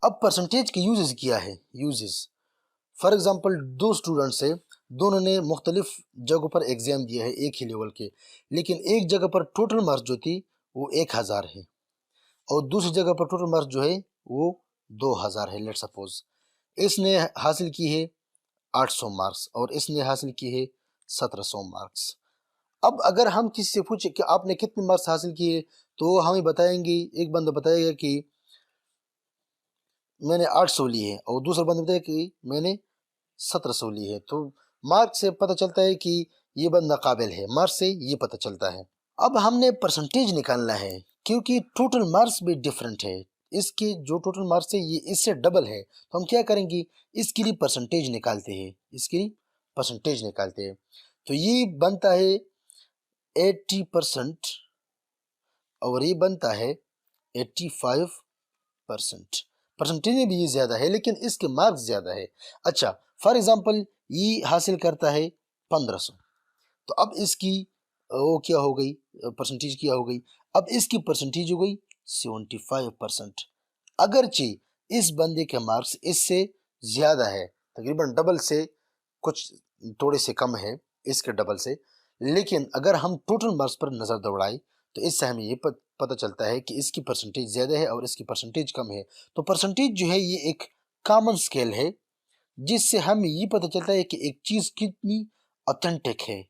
اب پرسنٹیج کے یوزز کیا ہے، یوزز فار ایگزامپل 2 اسٹوڈنٹس ہیں، دونوں نے مختلف جگہوں پر ایگزام دیا ہے ایک ہی لیول کے، لیکن ایک جگہ پر ٹوٹل مارکس جو تھی وہ 1000 ہے اور دوسری جگہ پر ٹوٹل مارکس جو ہے وہ 2000 ہے. لیٹ سپوز اس نے حاصل کی ہے 800 مارکس اور اس نے حاصل کی ہے 1700 مارکس. اب اگر ہم کسی سے پوچھیں کہ آپ نے کتنے مارکس حاصل کیے تو ہمیں بتائیں گے، ایک بندہ بتائے گا کہ میں نے 800 لی ہے اور دوسرا بندہ بتائے کہ میں نے 1700 لی ہے. تو مارک سے پتہ چلتا ہے کہ یہ بندہ قابل ہے، مارک سے یہ پتہ چلتا ہے. اب ہم نے پرسنٹیج نکالنا ہے کیونکہ ٹوٹل مارکس بھی ڈیفرنٹ ہے، اس کی جو ٹوٹل مارکس ہے یہ اس سے ڈبل ہے. تو ہم کیا کریں گے، اس کے لیے پرسنٹیج نکالتے ہیں، اس کے لیے پرسنٹیج نکالتے ہیں. تو یہ بنتا ہے 80% اور یہ بنتا ہے 85%. پرسنٹیج میں بھی یہ زیادہ ہے لیکن اس کے مارکس زیادہ ہے. اچھا فار ایگزامپل یہ حاصل کرتا ہے 1500، تو اب اس کی وہ کیا ہو گئی، پرسنٹیج کیا ہو گئی، اب اس کی پرسنٹیج ہو گئی 75%. اگرچہ اس بندے کے مارکس اس سے زیادہ ہے، تقریباً ڈبل سے کچھ تھوڑے سے کم ہے اس کے ڈبل سے، لیکن اگر ہم ٹوٹل مارکس پر نظر دوڑائیں تو اس سے ہمیں یہ پتہ چلتا ہے کہ اس کی پرسنٹیج زیادہ ہے اور اس کی پرسنٹیج کم ہے. تو پرسنٹیج جو ہے یہ ایک کامن سکیل ہے جس سے ہمیں یہ پتہ چلتا ہے کہ ایک چیز کتنی اوتھینٹک ہے،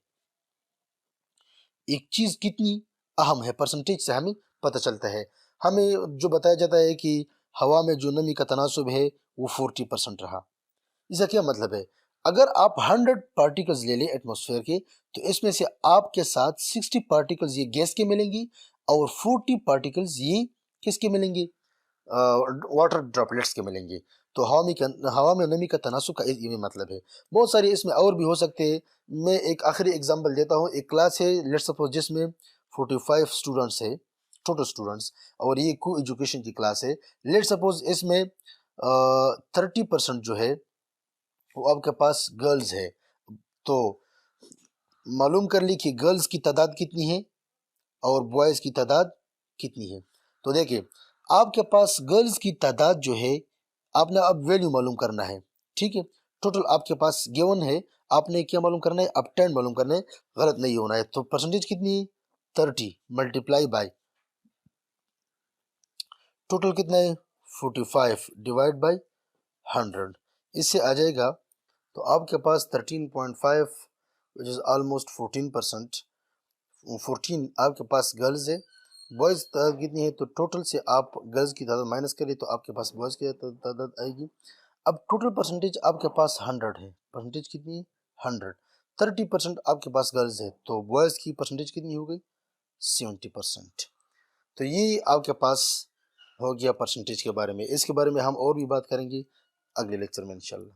ایک چیز کتنی اہم ہے. پرسنٹیج سے ہمیں پتہ چلتا ہے. ہمیں جو بتایا جاتا ہے کہ ہوا میں جو نمی کا تناسب ہے وہ 40% رہا. اس کا کیا مطلب ہے، اگر آپ 100 پارٹیکلز لے لیں ایٹماسفیئر کے تو اس میں سے آپ کے ساتھ 60 پارٹیکلز یہ گیس کے ملیں گی اور 40 پارٹیکلز یہ کس کے ملیں گے، واٹر ڈراپلیٹس کے ملیں گے. تو ہوا میں نمی کا تناسب کا یہ مطلب ہے. بہت سارے اس میں اور بھی ہو سکتے ہیں. میں ایک آخری اگزامپل دیتا ہوں. ایک کلاس ہے لیٹ سپوز جس میں 45 اسٹوڈنٹس ہے، ٹوٹل اسٹوڈنٹس، اور یہ کو ایجوکیشن کی کلاس ہے. لیٹ سپوز اس میں 30% جو ہے وہ آپ کے پاس گرلز ہے. تو معلوم کر لی کہ گرلز کی تعداد کتنی ہے اور بوائز کی تعداد کتنی ہے. تو دیکھیں آپ کے پاس گرلز کی تعداد جو ہے آپ نے اب ویلیو معلوم کرنا ہے، ٹھیک ہے. ٹوٹل آپ کے پاس گیون ہے، آپ نے کیا معلوم کرنا ہے، اب 10 معلوم کرنا ہے، غلط نہیں ہونا ہے. تو پرسنٹیج کتنی ہے، 30 ملٹیپلائی بائی ٹوٹل کتنا ہے 45 ڈیوائڈ بائی 100. اس سے آ جائے گا تو آپ کے پاس 13.5 which is almost 14%. 14 آپ کے پاس گرلز ہے. بوائز تعداد کتنی ہے، تو ٹوٹل سے آپ گرلز کی تعداد مائنس کریں تو آپ کے پاس بوائز کی تعداد آئے گی. اب ٹوٹل پرسنٹیج آپ کے پاس 100 ہے. پرسنٹیج کتنی ہے 100. 30% آپ کے پاس گرلز ہے تو بوائز کی پرسنٹیج کتنی ہو گئی 70%. تو یہ آپ کے پاس ہو گیا پرسنٹیج کے بارے میں. اس کے بارے میں ہم اور بھی بات کریں گے اگلے لیکچر میں انشاءاللہ.